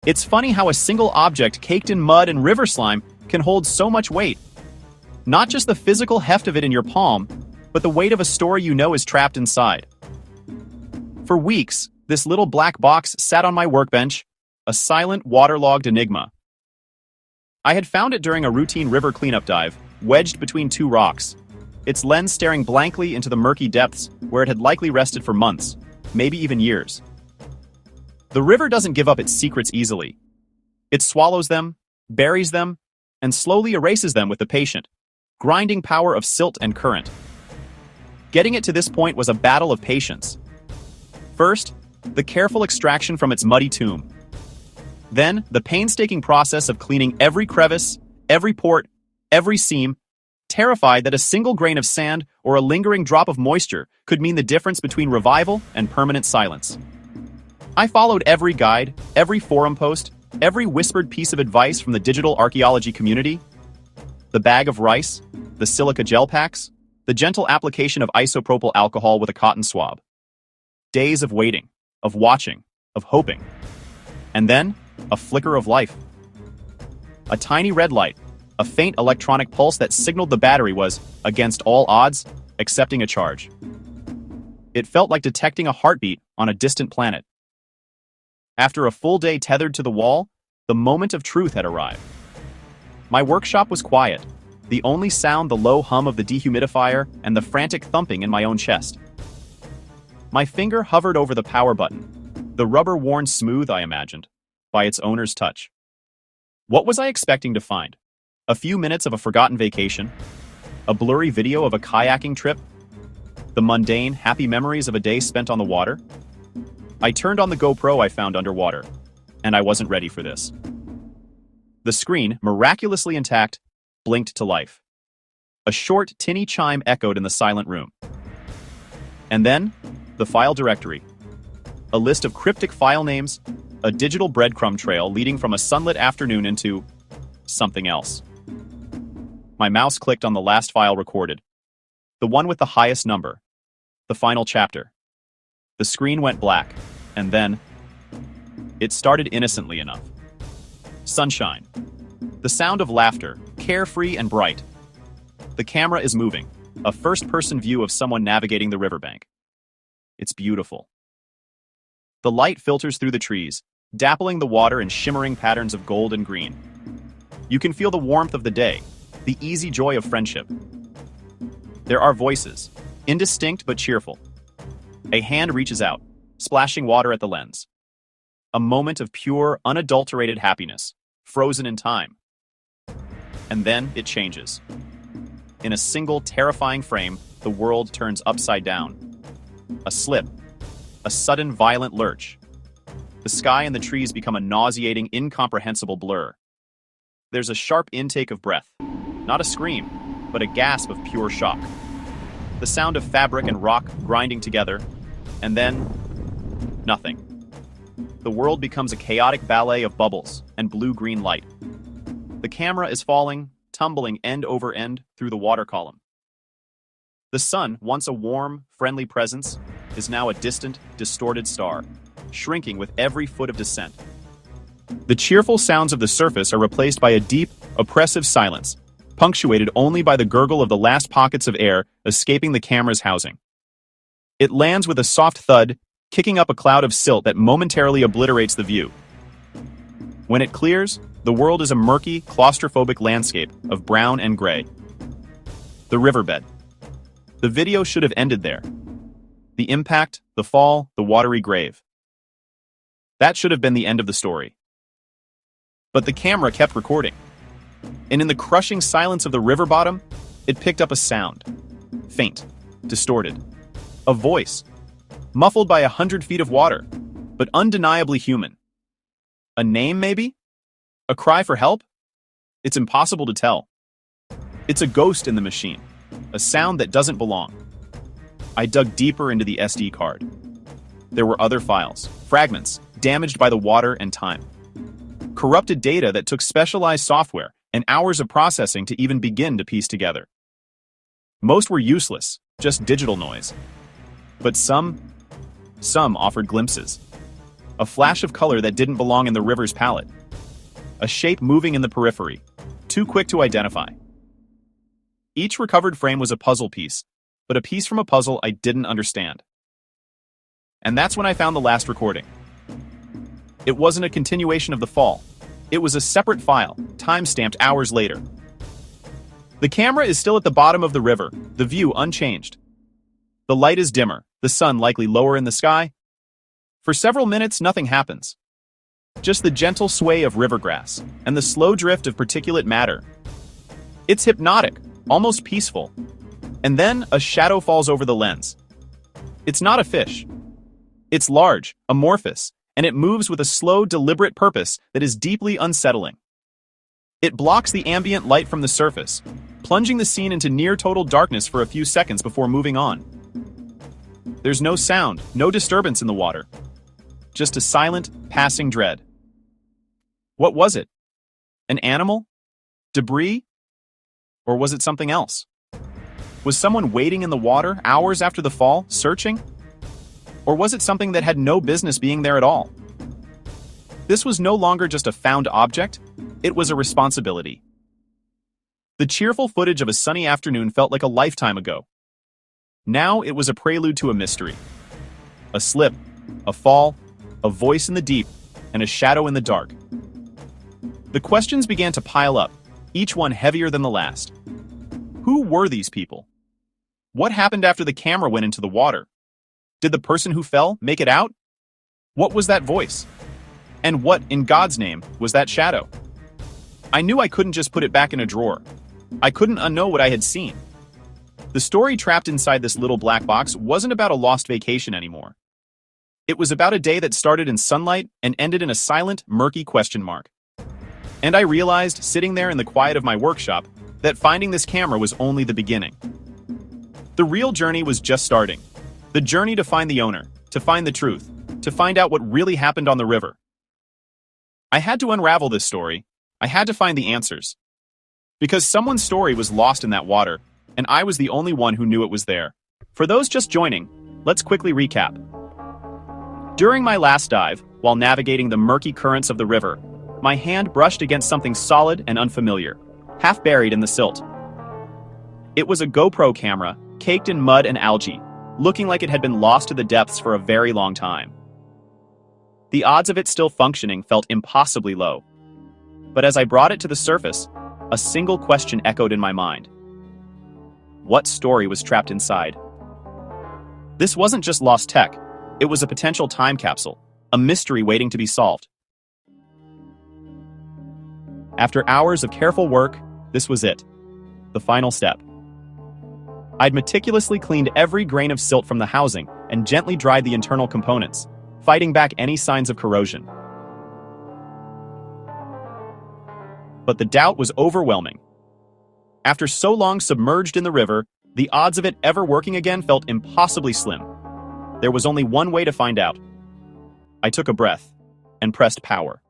It's funny how a single object caked in mud and river slime can hold so much weight. Not just the physical heft of it in your palm, but the weight of a story you know is trapped inside. For weeks, this little black box sat on my workbench, a silent, waterlogged enigma. I had found it during a routine river cleanup dive, wedged between two rocks, its lens staring blankly into the murky depths where it had likely rested for months, maybe even years. The river doesn't give up its secrets easily. It swallows them, buries them, and slowly erases them with the patient, grinding power of silt and current. Getting it to this point was a battle of patience. First, the careful extraction from its muddy tomb. Then, the painstaking process of cleaning every crevice, every port, every seam, terrified that a single grain of sand or a lingering drop of moisture could mean the difference between revival and permanent silence. I followed every guide, every forum post, every whispered piece of advice from the digital archaeology community. The bag of rice, the silica gel packs, the gentle application of isopropyl alcohol with a cotton swab. Days of waiting, of watching, of hoping. And then, a flicker of life. A tiny red light, a faint electronic pulse that signaled the battery was, against all odds, accepting a charge. It felt like detecting a heartbeat on a distant planet. After a full day tethered to the wall, the moment of truth had arrived. My workshop was quiet, the only sound the low hum of the dehumidifier and the frantic thumping in my own chest. My finger hovered over the power button, the rubber worn smooth, I imagined, by its owner's touch. What was I expecting to find? A few minutes of a forgotten vacation? A blurry video of a kayaking trip? The mundane, happy memories of a day spent on the water? I turned on the GoPro I found underwater, and I wasn't ready for this. The screen, miraculously intact, blinked to life. A short, tinny chime echoed in the silent room. And then, the file directory. A list of cryptic file names, a digital breadcrumb trail leading from a sunlit afternoon into something else. My mouse clicked on the last file recorded, the one with the highest number, the final chapter. The screen went black, and then it started innocently enough. Sunshine. The sound of laughter, carefree and bright. The camera is moving, a first-person view of someone navigating the riverbank. It's beautiful. The light filters through the trees, dappling the water in shimmering patterns of gold and green. You can feel the warmth of the day, the easy joy of friendship. There are voices, indistinct but cheerful. A hand reaches out, splashing water at the lens. A moment of pure, unadulterated happiness, frozen in time. And then it changes. In a single, terrifying frame, the world turns upside down. A slip. A sudden, violent lurch. The sky and the trees become a nauseating, incomprehensible blur. There's a sharp intake of breath. Not a scream, but a gasp of pure shock. The sound of fabric and rock grinding together, and then nothing. The world becomes a chaotic ballet of bubbles and blue-green light. The camera is falling, tumbling end over end through the water column. The sun, once a warm, friendly presence, is now a distant, distorted star, shrinking with every foot of descent. The cheerful sounds of the surface are replaced by a deep, oppressive silence, punctuated only by the gurgle of the last pockets of air escaping the camera's housing. It lands with a soft thud, kicking up a cloud of silt that momentarily obliterates the view. When it clears, the world is a murky, claustrophobic landscape of brown and gray. The riverbed. The video should have ended there. The impact, the fall, the watery grave. That should have been the end of the story. But the camera kept recording. And in the crushing silence of the river bottom, it picked up a sound. Faint, distorted. A voice, muffled by 100 feet of water, but undeniably human. A name, maybe? A cry for help? It's impossible to tell. It's a ghost in the machine, a sound that doesn't belong. I dug deeper into the SD card. There were other files, fragments, damaged by the water and time. Corrupted data that took specialized software and hours of processing to even begin to piece together. Most were useless, just digital noise. But some offered glimpses. a flash of color that didn't belong in the river's palette, a shape moving in the periphery, too quick to identify. Each recovered frame was a puzzle piece, but a piece from a puzzle I didn't understand. And that's when I found the last recording. It wasn't a continuation of the fall. It was a separate file, time-stamped hours later. The camera is still at the bottom of the river, the view unchanged. The light is dimmer, the sun likely lower in the sky. For several minutes, nothing happens. Just the gentle sway of river grass and the slow drift of particulate matter. It's hypnotic, almost peaceful. And then a shadow falls over the lens. It's not a fish. It's large, amorphous, and it moves with a slow, deliberate purpose that is deeply unsettling. It blocks the ambient light from the surface, plunging the scene into near-total darkness for a few seconds before moving on. There's no sound, no disturbance in the water. Just a silent, passing dread. What was it? An animal? Debris? Or was it something else? Was someone waiting in the water hours after the fall, searching? Or was it something that had no business being there at all? This was no longer just a found object, it was a responsibility. The cheerful footage of a sunny afternoon felt like a lifetime ago. Now it was a prelude to a mystery. A slip, a fall, a voice in the deep, and a shadow in the dark. The questions began to pile up, each one heavier than the last. Who were these people? What happened after the camera went into the water? Did the person who fell make it out? What was that voice? And what, in God's name, was that shadow? I knew I couldn't just put it back in a drawer. I couldn't unknow what I had seen. The story trapped inside this little black box wasn't about a lost vacation anymore. It was about a day that started in sunlight and ended in a silent, murky question mark. And I realized, sitting there in the quiet of my workshop, that finding this camera was only the beginning. The real journey was just starting. The journey to find the owner, to find the truth, to find out what really happened on the river. I had to unravel this story. I had to find the answers. Because someone's story was lost in that water, and I was the only one who knew it was there. For those just joining, let's quickly recap. During my last dive, while navigating the murky currents of the river, my hand brushed against something solid and unfamiliar, half buried in the silt. It was a GoPro camera, caked in mud and algae, looking like it had been lost to the depths for a very long time. The odds of it still functioning felt impossibly low. But as I brought it to the surface, a single question echoed in my mind. What story was trapped inside? This wasn't just lost tech, it was a potential time capsule, a mystery waiting to be solved. After hours of careful work, this was it, the final step. I'd meticulously cleaned every grain of silt from the housing and gently dried the internal components, fighting back any signs of corrosion. But the doubt was overwhelming. After so long submerged in the river, the odds of it ever working again felt impossibly slim. There was only one way to find out. I took a breath and pressed power.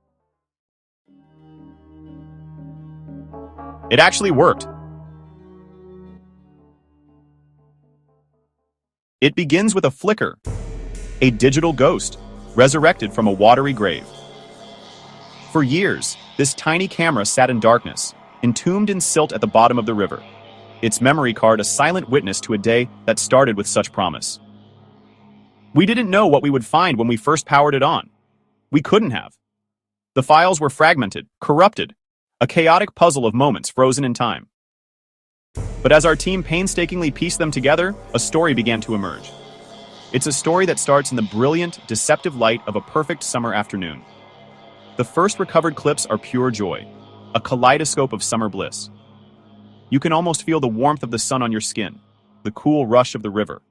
It actually worked. It begins with a flicker, a digital ghost, resurrected from a watery grave. For years, this tiny camera sat in darkness, entombed in silt at the bottom of the river, its memory card a silent witness to a day that started with such promise. We didn't know what we would find when we first powered it on. We couldn't have. The files were fragmented, corrupted, a chaotic puzzle of moments frozen in time. But as our team painstakingly pieced them together, a story began to emerge. It's a story that starts in the brilliant, deceptive light of a perfect summer afternoon. The first recovered clips are pure joy, a kaleidoscope of summer bliss. You can almost feel the warmth of the sun on your skin, the cool rush of the river.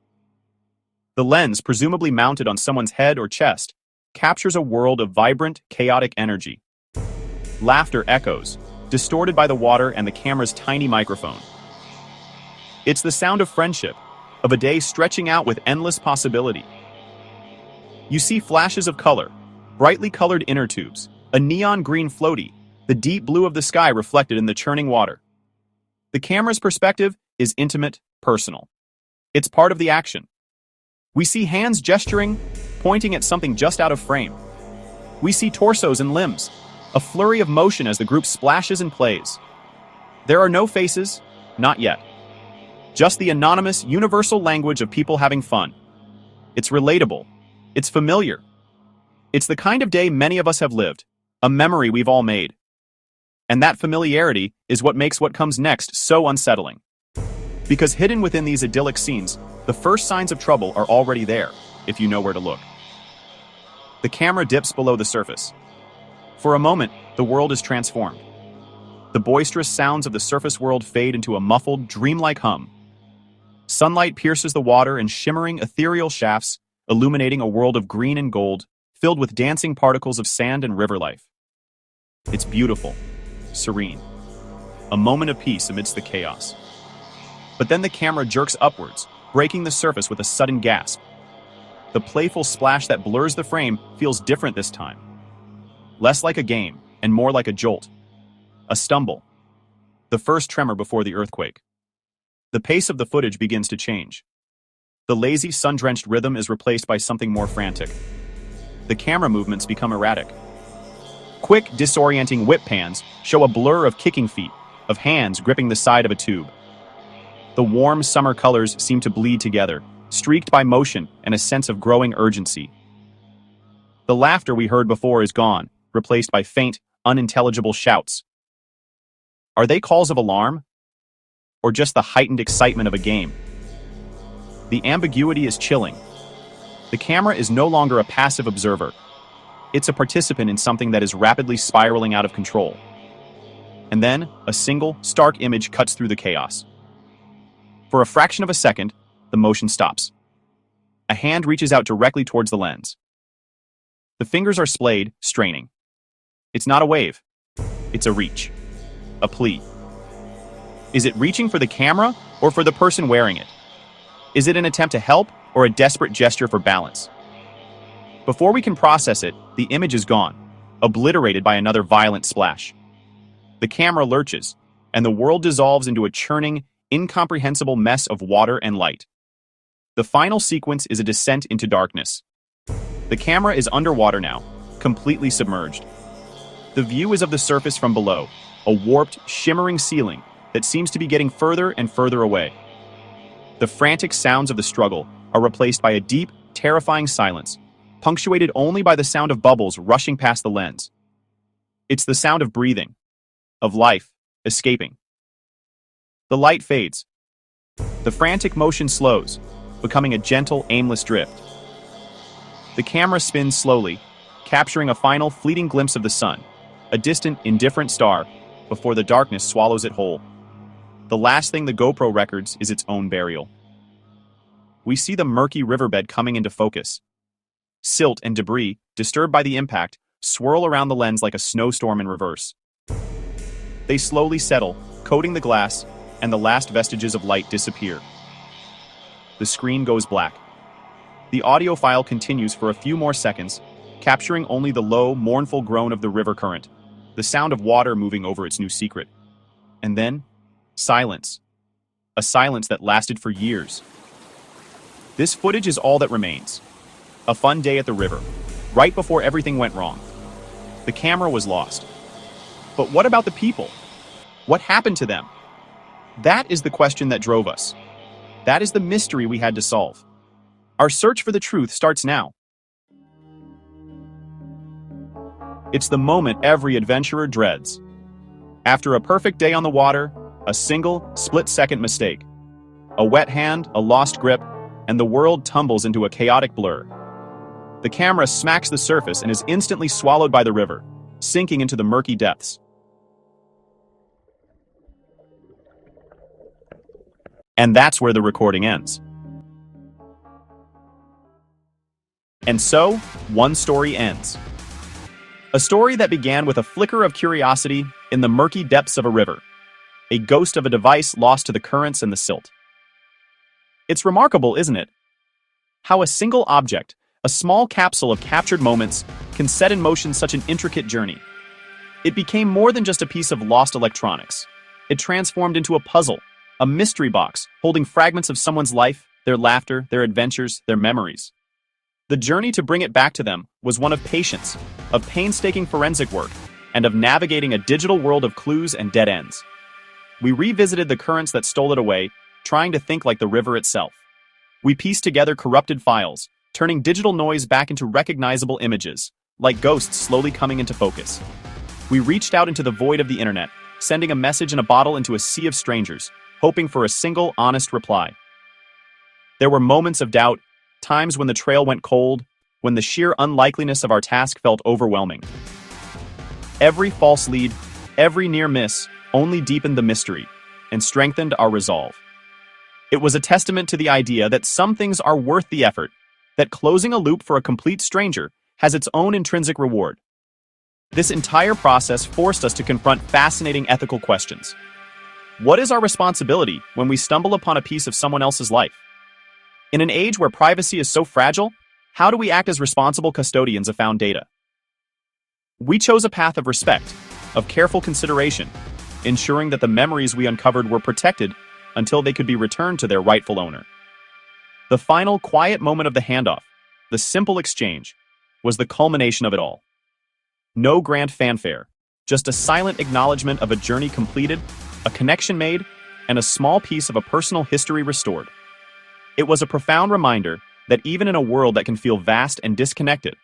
The lens, presumably mounted on someone's head or chest, captures a world of vibrant, chaotic energy. Laughter echoes, distorted by the water and the camera's tiny microphone. It's the sound of friendship, of a day stretching out with endless possibility. You see flashes of color, brightly colored inner tubes, a neon green floaty, the deep blue of the sky reflected in the churning water. The camera's perspective is intimate, personal. It's part of the action. We see hands gesturing, pointing at something just out of frame, We see torsos and limbs, a flurry of motion as the group splashes and plays. There are no faces, not yet. Just the anonymous, universal language of people having fun. It's relatable. It's familiar. It's the kind of day many of us have lived, a memory we've all made. And that familiarity is what makes what comes next so unsettling. Because hidden within these idyllic scenes, the first signs of trouble are already there, if you know where to look. The camera dips below the surface. For a moment, the world is transformed. The boisterous sounds of the surface world fade into a muffled, dreamlike hum. Sunlight pierces the water in shimmering, ethereal shafts, illuminating a world of green and gold, filled with dancing particles of sand and river life. It's beautiful, serene, a moment of peace amidst the chaos. But then the camera jerks upwards, breaking the surface with a sudden gasp. The playful splash that blurs the frame feels different this time. Less like a game, and more like a jolt. A stumble. The first tremor before the earthquake. The pace of the footage begins to change. The lazy, sun-drenched rhythm is replaced by something more frantic. The camera movements become erratic. Quick, disorienting whip pans show a blur of kicking feet, of hands gripping the side of a tube. The warm summer colors seem to bleed together, streaked by motion and a sense of growing urgency. The laughter we heard before is gone, replaced by faint, unintelligible shouts. Are they calls of alarm? Or just the heightened excitement of a game? The ambiguity is chilling. The camera is no longer a passive observer. It's a participant in something that is rapidly spiraling out of control. And then, a single, stark image cuts through the chaos. For a fraction of a second, the motion stops. A hand reaches out directly towards the lens. The fingers are splayed, straining. It's not a wave. It's a reach. A plea. Is it reaching for the camera or for the person wearing it? Is it an attempt to help or a desperate gesture for balance? Before we can process it, the image is gone, obliterated by another violent splash. The camera lurches, and the world dissolves into a churning, incomprehensible mess of water and light. The final sequence is a descent into darkness. The camera is underwater now, completely submerged. The view is of the surface from below, a warped, shimmering ceiling that seems to be getting further and further away. The frantic sounds of the struggle are replaced by a deep, terrifying silence, punctuated only by the sound of bubbles rushing past the lens. It's the sound of breathing, of life, escaping. The light fades. The frantic motion slows, becoming a gentle, aimless drift. The camera spins slowly, capturing a final fleeting glimpse of the sun, a distant, indifferent star, before the darkness swallows it whole. The last thing the GoPro records is its own burial. We see the murky riverbed coming into focus. Silt and debris, disturbed by the impact, swirl around the lens like a snowstorm in reverse. They slowly settle, coating the glass, and the last vestiges of light disappear. The screen goes black. The audio file continues for a few more seconds, capturing only the low, mournful groan of the river current, the sound of water moving over its new secret. And then, silence. A silence that lasted for years. This footage is all that remains. A fun day at the river, right before everything went wrong. The camera was lost. But what about the people? What happened to them? That is the question that drove us. That is the mystery we had to solve. Our search for the truth starts now. It's the moment every adventurer dreads. After a perfect day on the water, a single, split-second mistake. A wet hand, a lost grip, and the world tumbles into a chaotic blur. The camera smacks the surface and is instantly swallowed by the river, sinking into the murky depths. And that's where the recording ends. And so, one story ends. A story that began with a flicker of curiosity in the murky depths of a river, a ghost of a device lost to the currents and the silt. It's remarkable, isn't it? How a single object, a small capsule of captured moments, can set in motion such an intricate journey. It became more than just a piece of lost electronics. It transformed into a puzzle, a mystery box holding fragments of someone's life, their laughter, their adventures, their memories. The journey to bring it back to them was one of patience, of painstaking forensic work, and of navigating a digital world of clues and dead ends. We revisited the currents that stole it away, trying to think like the river itself. We pieced together corrupted files, turning digital noise back into recognizable images, like ghosts slowly coming into focus. We reached out into the void of the internet, sending a message in a bottle into a sea of strangers, hoping for a single, honest reply. There were moments of doubt, times when the trail went cold, when the sheer unlikeliness of our task felt overwhelming. Every false lead, every near miss, only deepened the mystery and strengthened our resolve. It was a testament to the idea that some things are worth the effort, that closing a loop for a complete stranger has its own intrinsic reward. This entire process forced us to confront fascinating ethical questions. What is our responsibility when we stumble upon a piece of someone else's life? In an age where privacy is so fragile, how do we act as responsible custodians of found data? We chose a path of respect, of careful consideration, ensuring that the memories we uncovered were protected until they could be returned to their rightful owner. The final quiet moment of the handoff, the simple exchange, was the culmination of it all. No grand fanfare, just a silent acknowledgement of a journey completed, a connection made, and a small piece of a personal history restored. It was a profound reminder that even in a world that can feel vast and disconnected,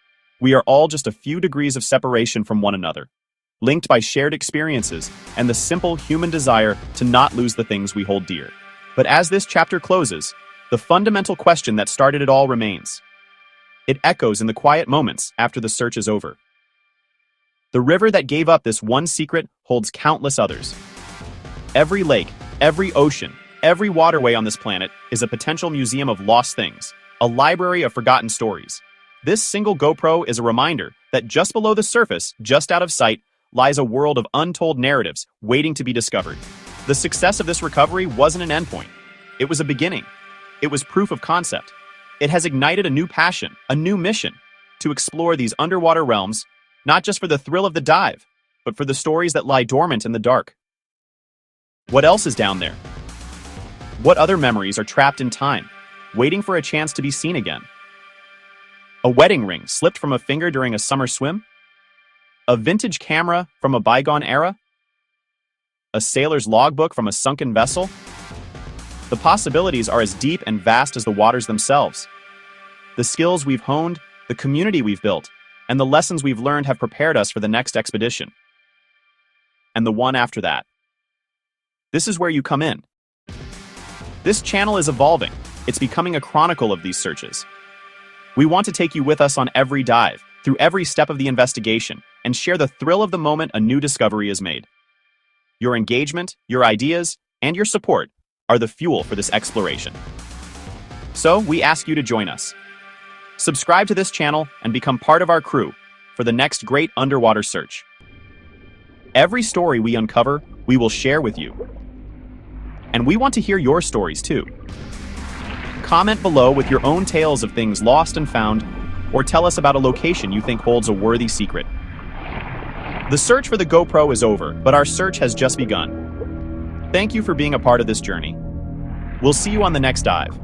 we are all just a few degrees of separation from one another, linked by shared experiences and the simple human desire to not lose the things we hold dear. But as this chapter closes, the fundamental question that started it all remains. It echoes in the quiet moments after the search is over. The river that gave up this one secret holds countless others. Every lake, every ocean, every waterway on this planet is a potential museum of lost things, a library of forgotten stories. This single GoPro is a reminder that just below the surface, just out of sight, lies a world of untold narratives waiting to be discovered. The success of this recovery wasn't an endpoint. It was a beginning. It was proof of concept. It has ignited a new passion, a new mission, to explore these underwater realms, not just for the thrill of the dive, but for the stories that lie dormant in the dark. What else is down there? What other memories are trapped in time, waiting for a chance to be seen again? A wedding ring slipped from a finger during a summer swim? A vintage camera from a bygone era? A sailor's logbook from a sunken vessel? The possibilities are as deep and vast as the waters themselves. The skills we've honed, the community we've built, and the lessons we've learned have prepared us for the next expedition. And the one after that. This is where you come in. This channel is evolving. It's becoming a chronicle of these searches. We want to take you with us on every dive, through every step of the investigation, and share the thrill of the moment a new discovery is made. Your engagement, your ideas, and your support are the fuel for this exploration. So we ask you to join us. Subscribe to this channel and become part of our crew for the next great underwater search. Every story we uncover, we will share with you. And we want to hear your stories too. Comment below with your own tales of things lost and found, or tell us about a location you think holds a worthy secret. The search for the GoPro is over, but our search has just begun. Thank you for being a part of this journey. We'll see you on the next dive.